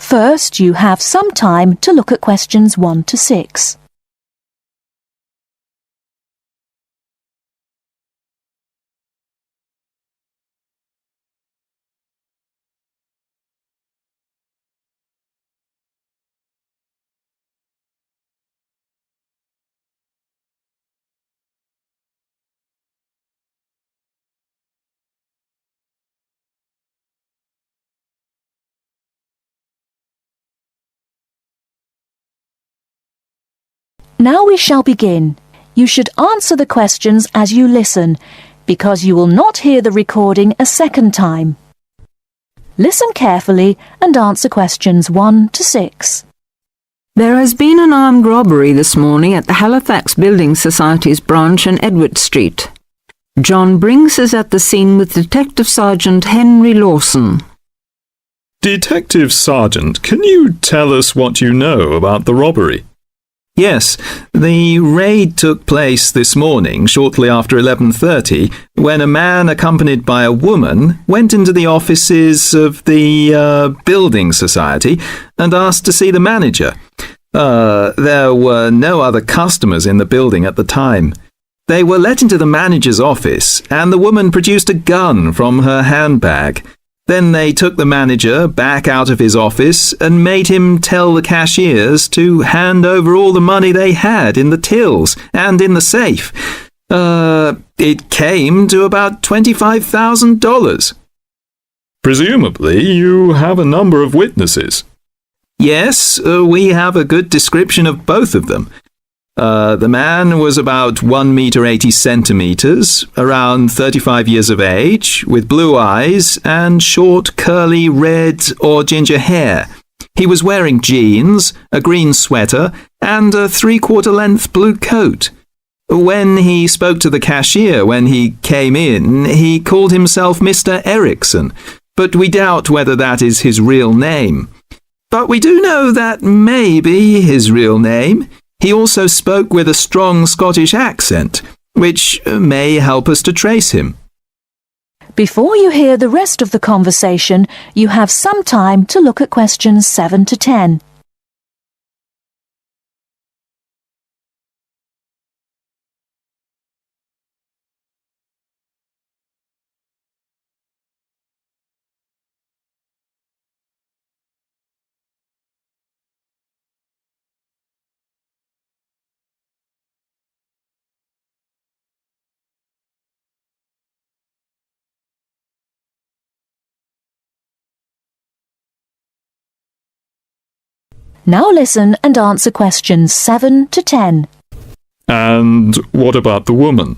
First, you have some time to look at questions 1 to 6. Now we shall begin. You should answer the questions as you listen, because you will not hear the recording a second time. Listen carefully and answer questions 1 to 6. There has been an armed robbery this morning at the Halifax Building Society's branch on Edward Street. John Brinks is at the scene with Detective Sergeant Henry Lawson. Detective Sergeant, can you tell us what you know about the robbery? Yes, the raid took place this morning shortly after 11:30 when a man accompanied by a woman went into the offices of the building society and asked to see the manager. There were no other customers in the building at the time. They were let into the manager's office and the woman produced a gun from her handbag. Then they took the manager back out of his office and made him tell the cashiers to hand over all the money they had in the tills and in the safe. It came to about $25,000. Presumably, you have a number of witnesses. Yes, we have a good description of both of them. The man was about 1 meter 80 centimeters, around 35 years of age, with blue eyes and short, curly, red or ginger hair. He was wearing jeans, a green sweater, and a 3/4 length blue coat. When he spoke to the cashier when he came in, he called himself Mr. Erickson, but we doubt whether that is his real name. But we do know that may be his real name. He also spoke with a strong Scottish accent, which may help us to trace him. Before you hear the rest of the conversation, you have some time to look at questions 7 to 10. Now listen and answer questions 7 to 10. And what about the woman?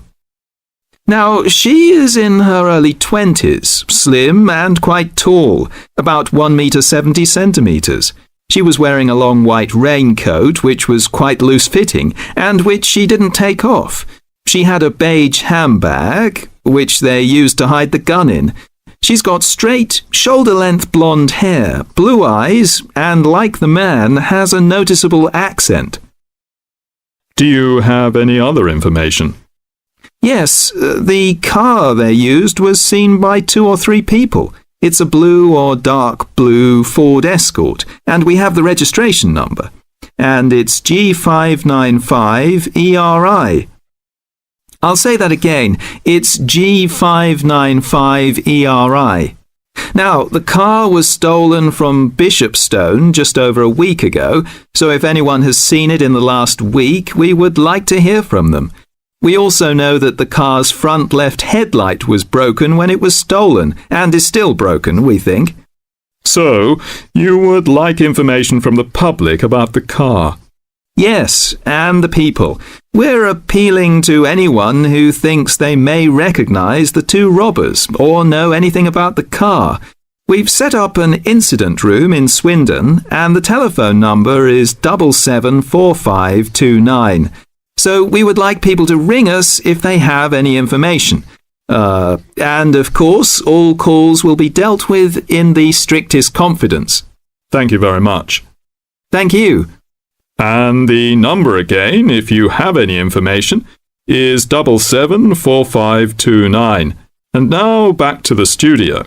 Now, she is in her early 20s, slim and quite tall, about 1 meter 70 centimeters. She was wearing a long white raincoat, which was quite loose-fitting, and which she didn't take off. She had a beige handbag, which they used to hide the gun in. She's got straight, shoulder-length blonde hair, blue eyes, and like the man, has a noticeable accent. Do you have any other information? Yes, the car they used was seen by 2 or 3 people. It's a blue or dark blue Ford Escort, and we have the registration number. And it's G595ERI. I'll say that again. It's G595ERI. Now, the car was stolen from Bishopstone just over a week ago, so if anyone has seen it in the last week, we would like to hear from them. We also know that the car's front left headlight was broken when it was stolen, and is still broken, we think. So, you would like information from the public about the car? Yes, and the people. We're appealing to anyone who thinks they may recognise the 2 robbers or know anything about the car. We've set up an incident room in Swindon and the telephone number is 774529. So we would like people to ring us if they have any information. And of course, all calls will be dealt with in the strictest confidence. Thank you very much. Thank you. And the number again, if you have any information, is 774529. And now back to the studio.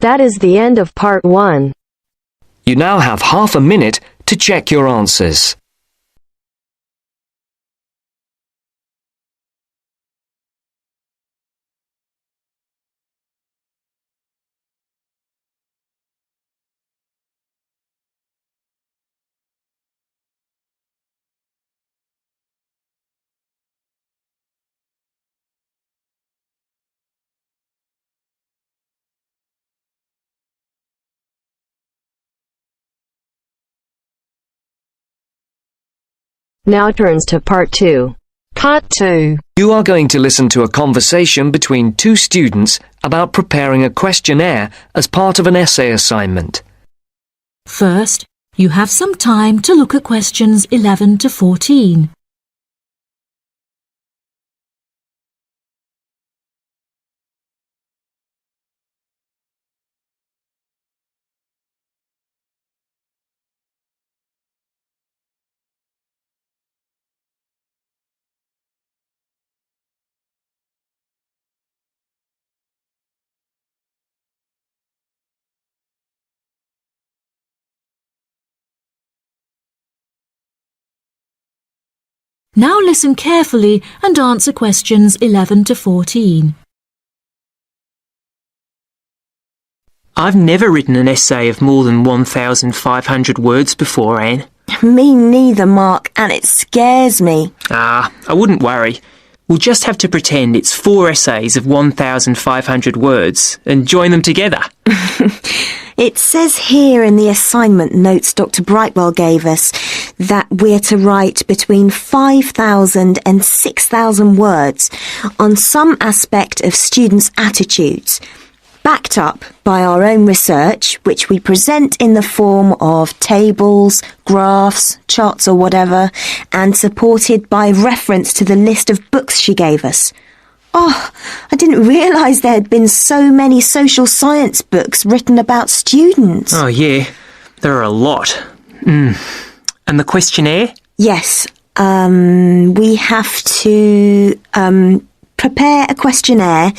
That is the end of part 1. You now have half a minute to check your answers. Now turns to Part 2. Part 2. You are going to listen to a conversation between two students about preparing a questionnaire as part of an essay assignment. First, you have some time to look at questions 11 to 14. Now listen carefully and answer questions 11 to 14. I've never written an essay of more than 1,500 words before, Anne. Me neither, Mark, and it scares me. I wouldn't worry. We'll just have to pretend it's 4 essays of 1,500 words and join them together. It says here in the assignment notes Dr. Brightwell gave us that we're to write between 5,000 and 6,000 words on some aspect of students' attitudes, backed up by our own research, which we present in the form of tables, graphs, charts or whatever, and supported by reference to the list of books she gave us. Oh, I didn't realise there had been so many social science books written about students. Oh, yeah. There are a lot. And the questionnaire? Yes. We have to prepare a questionnaire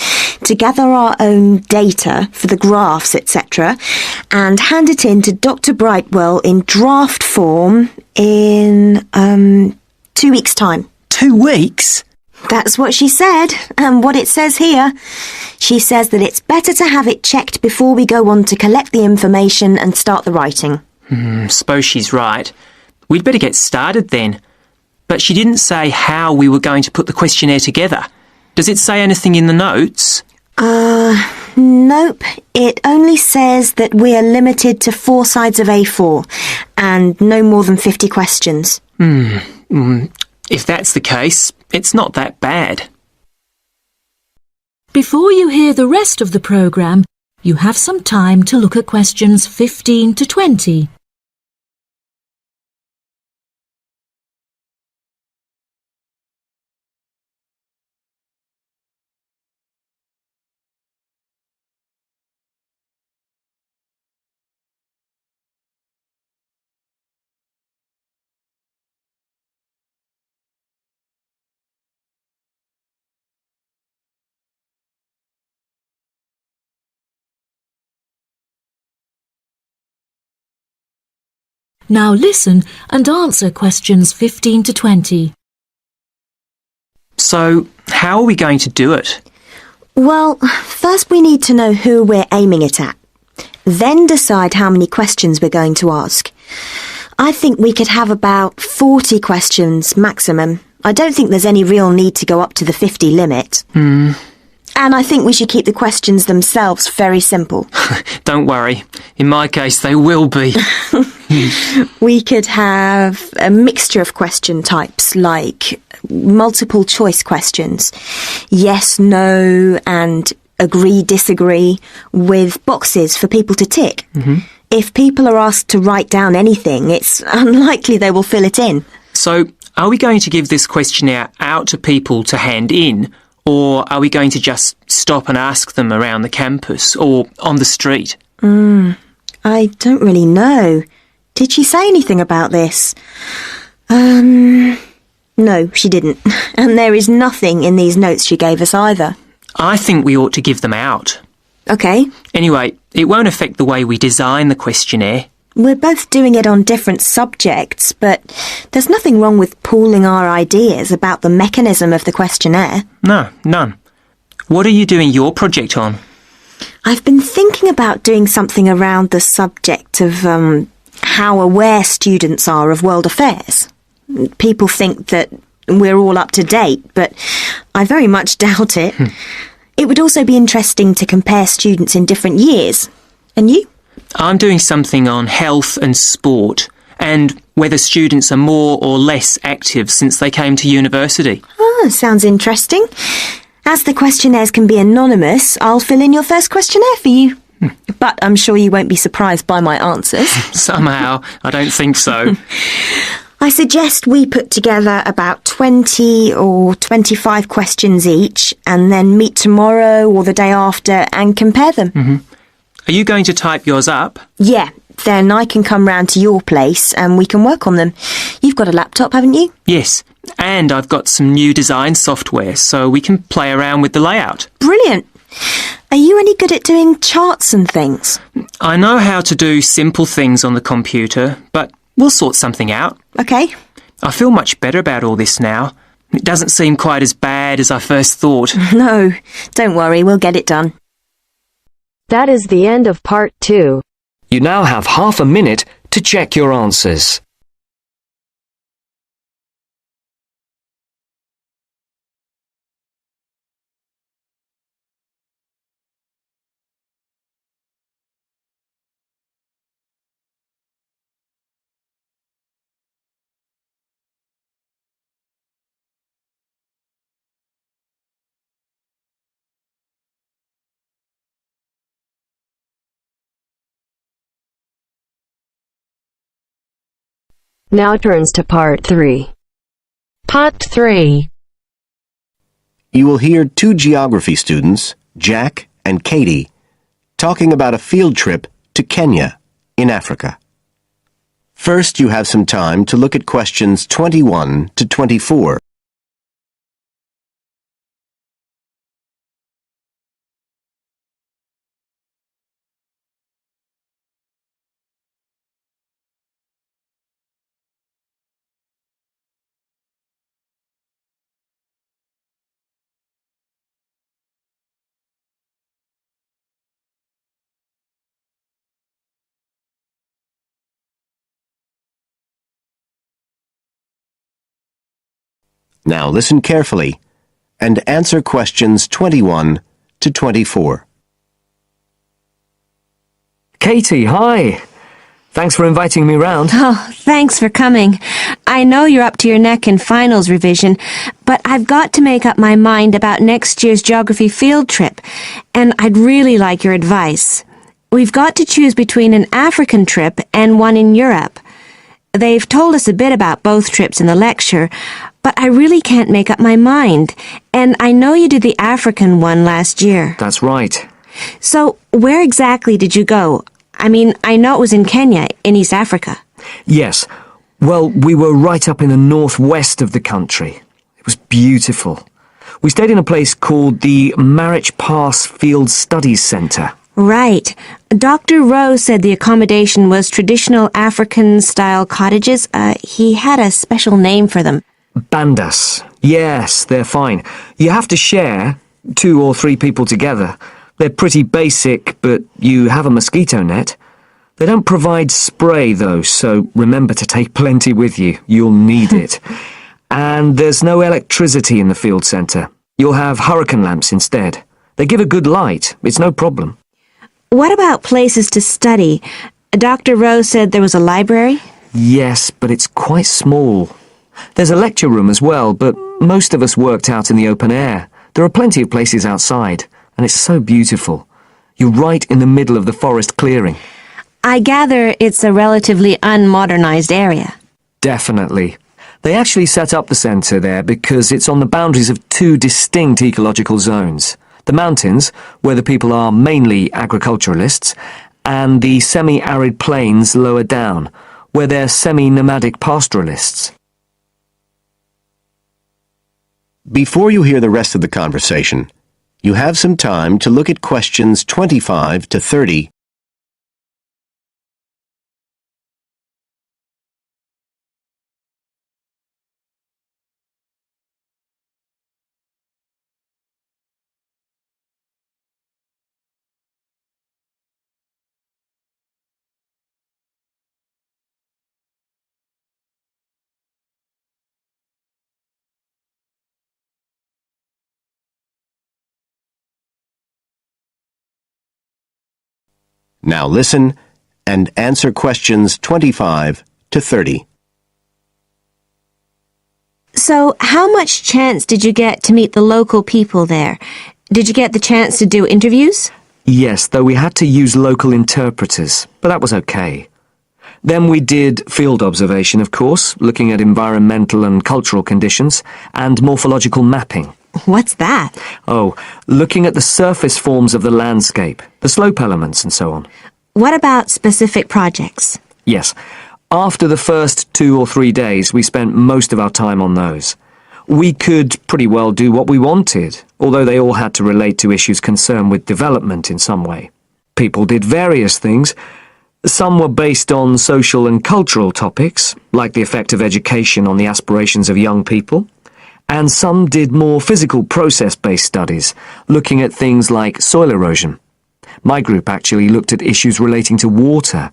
to gather our own data for the graphs, etc., and hand it in to Dr. Brightwell in draft form in 2 weeks' time. 2 weeks? That's what she said, and what it says here. She says that it's better to have it checked before we go on to collect the information and start the writing. Suppose she's right. We'd better get started then. But she didn't say how we were going to put the questionnaire together. Does it say anything in the notes? Nope. It only says that we are limited to 4 sides of A4 and no more than 50 questions. If that's the case, it's not that bad. Before you hear the rest of the programme, you have some time to look at questions 15 to 20. Now listen and answer questions 15 to 20. So, how are we going to do it? Well, first we need to know who we're aiming it at. Then decide how many questions we're going to ask. I think we could have about 40 questions maximum. I don't think there's any real need to go up to the 50 limit. And I think we should keep the questions themselves very simple. Don't worry. In my case, they will be. We could have a mixture of question types, like multiple choice questions, yes, no, and agree, disagree, with boxes for people to tick. If people are asked to write down anything, it's unlikely they will fill it in. So, are we going to give this questionnaire out to people to hand in, or are we going to just stop and ask them around the campus or on the street? I don't really know. Did she say anything about this? No, she didn't. And there is nothing in these notes she gave us either. I think we ought to give them out. Okay. Anyway, it won't affect the way we design the questionnaire. We're both doing it on different subjects, but there's nothing wrong with pooling our ideas about the mechanism of the questionnaire. No, none. What are you doing your project on? I've been thinking about doing something around the subject of how aware students are of world affairs. People think that we're all up to date, but I very much doubt it. It would also be interesting to compare students in different years. And you? I'm doing something on health and sport, and whether students are more or less active since they came to university. Ah, sounds interesting. As the questionnaires can be anonymous, I'll fill in your first questionnaire for you. But I'm sure you won't be surprised by my answers. Somehow, I don't think so. I suggest we put together about 20 or 25 questions each and then meet tomorrow or the day after and compare them. Are you going to type yours up? Yeah, then I can come round to your place and we can work on them. You've got a laptop, haven't you? Yes, and I've got some new design software so we can play around with the layout. Brilliant. Are you any good at doing charts and things? I know how to do simple things on the computer, but we'll sort something out. Okay. I feel much better about all this now. It doesn't seem quite as bad as I first thought. No, don't worry, we'll get it done. That is the end of part 2. You now have half a minute to check your answers. Now turns to part 3. Part 3. You will hear two geography students, Jack and Katie, talking about a field trip to Kenya in Africa. First, you have some time to look at questions 21 to 24. Now listen carefully and answer questions 21 to 24. Katie, hi. Thanks for inviting me round. Oh, thanks for coming. I know you're up to your neck in finals revision, but I've got to make up my mind about next year's geography field trip, and I'd really like your advice. We've got to choose between an African trip and one in Europe. They've told us a bit about both trips in the lecture, but I really can't make up my mind, and I know you did the African one last year. That's right. So, where exactly did you go? I mean, I know it was in Kenya, in East Africa. Yes. Well, we were right up in the northwest of the country. It was beautiful. We stayed in a place called the Marich Pass Field Studies Centre. Right. Dr. Rowe said the accommodation was traditional African-style cottages. He had a special name for them. Bandas. Yes, they're fine. You have to share, 2 or 3 people together. They're pretty basic, but you have a mosquito net. They don't provide spray, though, so remember to take plenty with you. You'll need it. And there's no electricity in the field centre. You'll have hurricane lamps instead. They give a good light. It's no problem. What about places to study? Dr. Rowe said there was a library? Yes, but it's quite small. There's a lecture room as well, but most of us worked out in the open air. There are plenty of places outside, and it's so beautiful. You're right in the middle of the forest clearing. I gather it's a relatively unmodernized area. Definitely. They actually set up the centre there because it's on the boundaries of 2 distinct ecological zones. The mountains, where the people are mainly agriculturalists, and the semi-arid plains lower down, where they're semi-nomadic pastoralists. Before you hear the rest of the conversation, you have some time to look at questions 25 to 30 Now listen and answer questions 25 to 30. So, how much chance did you get to meet the local people there? Did you get the chance to do interviews? Yes, though we had to use local interpreters, but that was okay. Then we did field observation, of course, looking at environmental and cultural conditions, and morphological mapping. What's that? Oh, looking at the surface forms of the landscape, the slope elements and so on. What about specific projects? Yes, after the first 2 or 3 days, we spent most of our time on those. We could pretty well do what we wanted, although they all had to relate to issues concerned with development in some way. People did various things. Some were based on social and cultural topics, like the effect of education on the aspirations of young people, and some did more physical process-based studies, looking at things like soil erosion. My group actually looked at issues relating to water,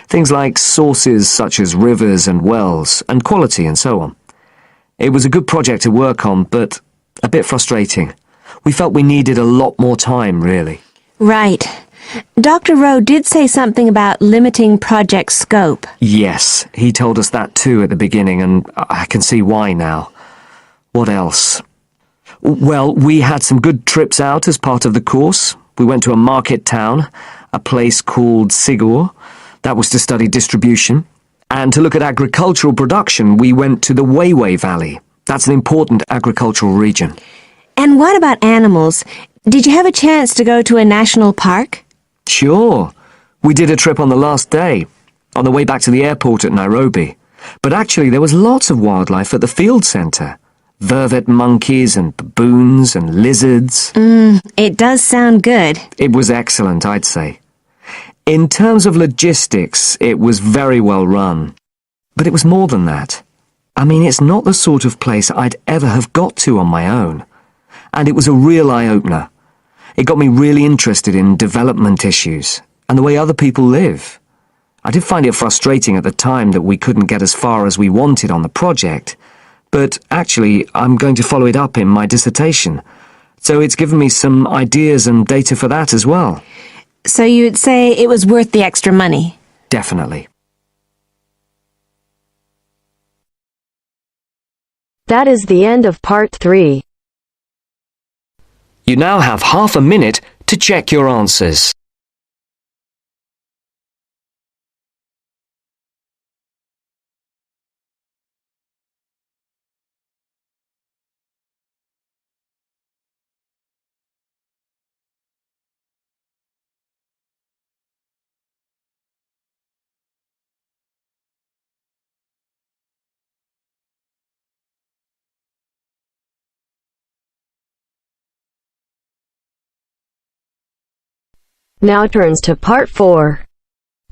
things like sources such as rivers and wells, and quality and so on. It was a good project to work on, but a bit frustrating. We felt we needed a lot more time, really. Right. Dr. Rowe did say something about limiting project scope. Yes, he told us that too at the beginning, and I can see why now. What else? Well, we had some good trips out as part of the course. We went to a market town, a place called Sigur. That was to study distribution. And to look at agricultural production, we went to the Weiwei Valley. That's an important agricultural region. And what about animals? Did you have a chance to go to a national park? Sure. We did a trip on the last day, on the way back to the airport at Nairobi. But actually, there was lots of wildlife at the field centre. Vervet monkeys and baboons and lizards. It does sound good. It was excellent, I'd say. In terms of logistics, it was very well run. But it was more than that. I mean, it's not the sort of place I'd ever have got to on my own. And it was a real eye-opener. It got me really interested in development issues and the way other people live. I did find it frustrating at the time that we couldn't get as far as we wanted on the project, but actually I'm going to follow it up in my dissertation, so it's given me some ideas and data for that as well. So you'd say it was worth the extra money? Definitely. That is the end of part 3. You now have half a minute to check your answers. Now turns to part 4.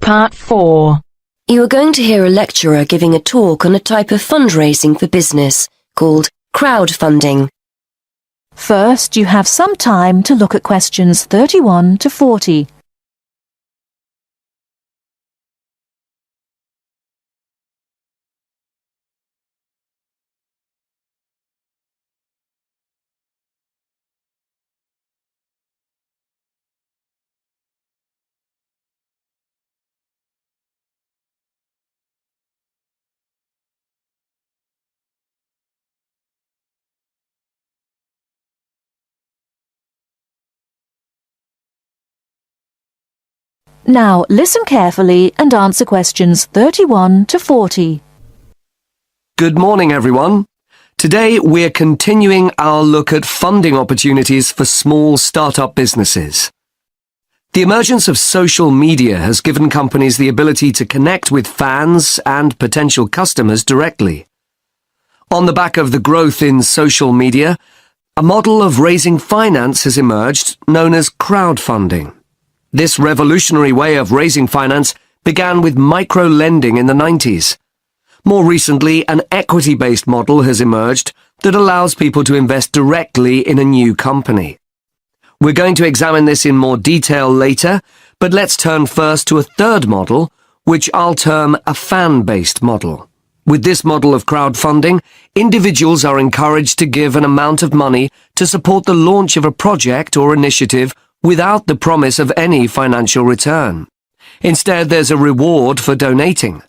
Part 4. You are going to hear a lecturer giving a talk on a type of fundraising for business called crowdfunding. First, you have some time to look at questions 31 to 40. Now listen carefully and answer questions 31 to 40. Good morning, everyone. Today we're continuing our look at funding opportunities for small start-up businesses. The emergence of social media has given companies the ability to connect with fans and potential customers directly. On the back of the growth in social media, a model of raising finance has emerged known as crowdfunding. This revolutionary way of raising finance began with micro-lending in the 90s. More recently, an equity-based model has emerged that allows people to invest directly in a new company. We're going to examine this in more detail later, but let's turn first to a third model, which I'll term a fan-based model. With this model of crowdfunding, individuals are encouraged to give an amount of money to support the launch of a project or initiative without the promise of any financial return. Instead, there's a reward for donating.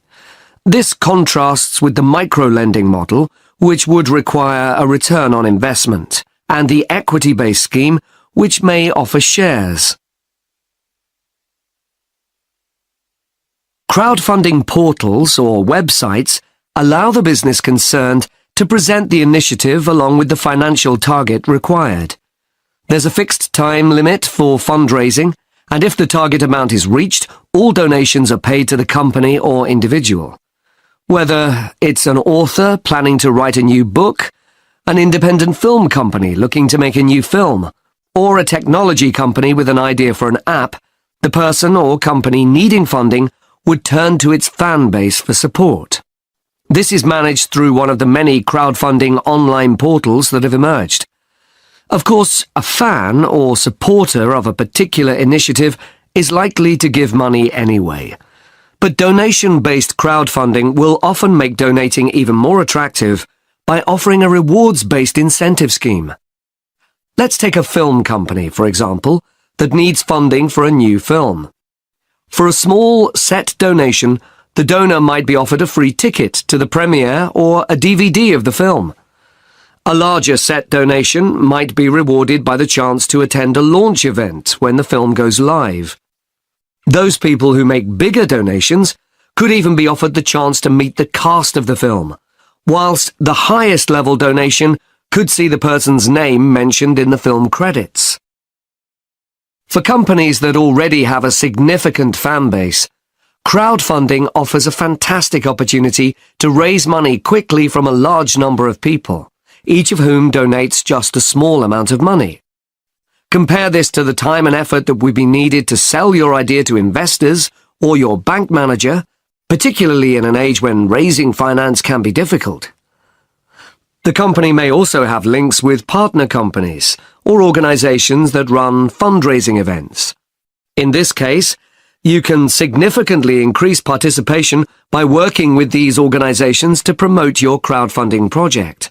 This contrasts with the micro-lending model, which would require a return on investment, and the equity-based scheme, which may offer shares. Crowdfunding portals or websites allow the business concerned to present the initiative along with the financial target required. There's a fixed time limit for fundraising, and if the target amount is reached, all donations are paid to the company or individual. Whether it's an author planning to write a new book, an independent film company looking to make a new film, or a technology company with an idea for an app, the person or company needing funding would turn to its fan base for support. This is managed through one of the many crowdfunding online portals that have emerged. Of course, a fan or supporter of a particular initiative is likely to give money anyway. But donation-based crowdfunding will often make donating even more attractive by offering a rewards-based incentive scheme. Let's take a film company, for example, that needs funding for a new film. For a small set donation, the donor might be offered a free ticket to the premiere or a DVD of the film. A larger set donation might be rewarded by the chance to attend a launch event when the film goes live. Those people who make bigger donations could even be offered the chance to meet the cast of the film, whilst the highest level donation could see the person's name mentioned in the film credits. For companies that already have a significant fan base, crowdfunding offers a fantastic opportunity to raise money quickly from a large number of people, each of whom donates just a small amount of money. Compare this to the time and effort that would be needed to sell your idea to investors or your bank manager, particularly in an age when raising finance can be difficult. The company may also have links with partner companies or organizations that run fundraising events. In this case, you can significantly increase participation by working with these organizations to promote your crowdfunding project.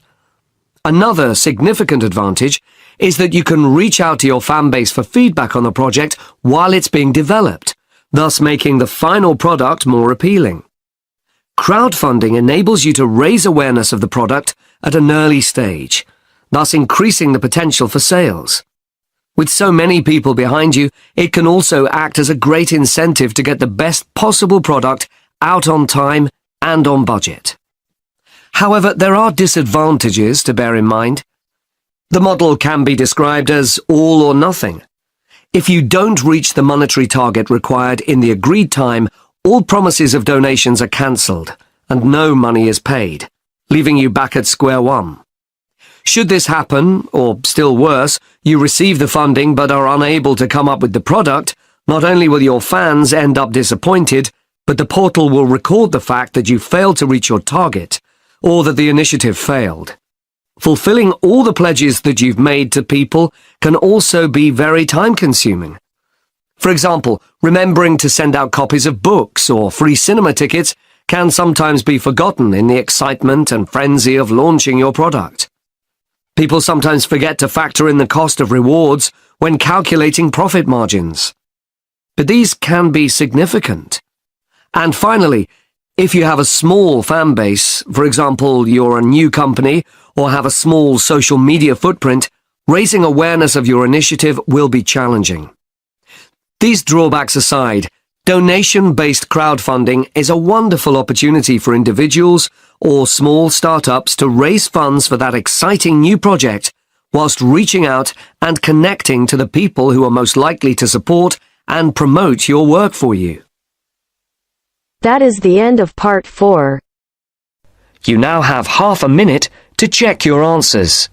Another significant advantage is that you can reach out to your fan base for feedback on the project while it's being developed, thus making the final product more appealing. Crowdfunding enables you to raise awareness of the product at an early stage, thus increasing the potential for sales. With so many people behind you, it can also act as a great incentive to get the best possible product out on time and on budget. However, there are disadvantages to bear in mind. The model can be described as all or nothing. If you don't reach the monetary target required in the agreed time, all promises of donations are cancelled and no money is paid, leaving you back at square one. Should this happen, or still worse, you receive the funding but are unable to come up with the product, not only will your fans end up disappointed, but the portal will record the fact that you failed to reach your target, or that the initiative failed. Fulfilling all the pledges that you've made to people can also be very time-consuming. For example, remembering to send out copies of books or free cinema tickets can sometimes be forgotten in the excitement and frenzy of launching your product. People sometimes forget to factor in the cost of rewards when calculating profit margins. But these can be significant. And finally, if you have a small fan base, for example, you're a new company or have a small social media footprint, raising awareness of your initiative will be challenging. These drawbacks aside, donation-based crowdfunding is a wonderful opportunity for individuals or small startups to raise funds for that exciting new project whilst reaching out and connecting to the people who are most likely to support and promote your work for you. That is the end of part 4. You now have half a minute to check your answers.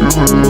Give it to me.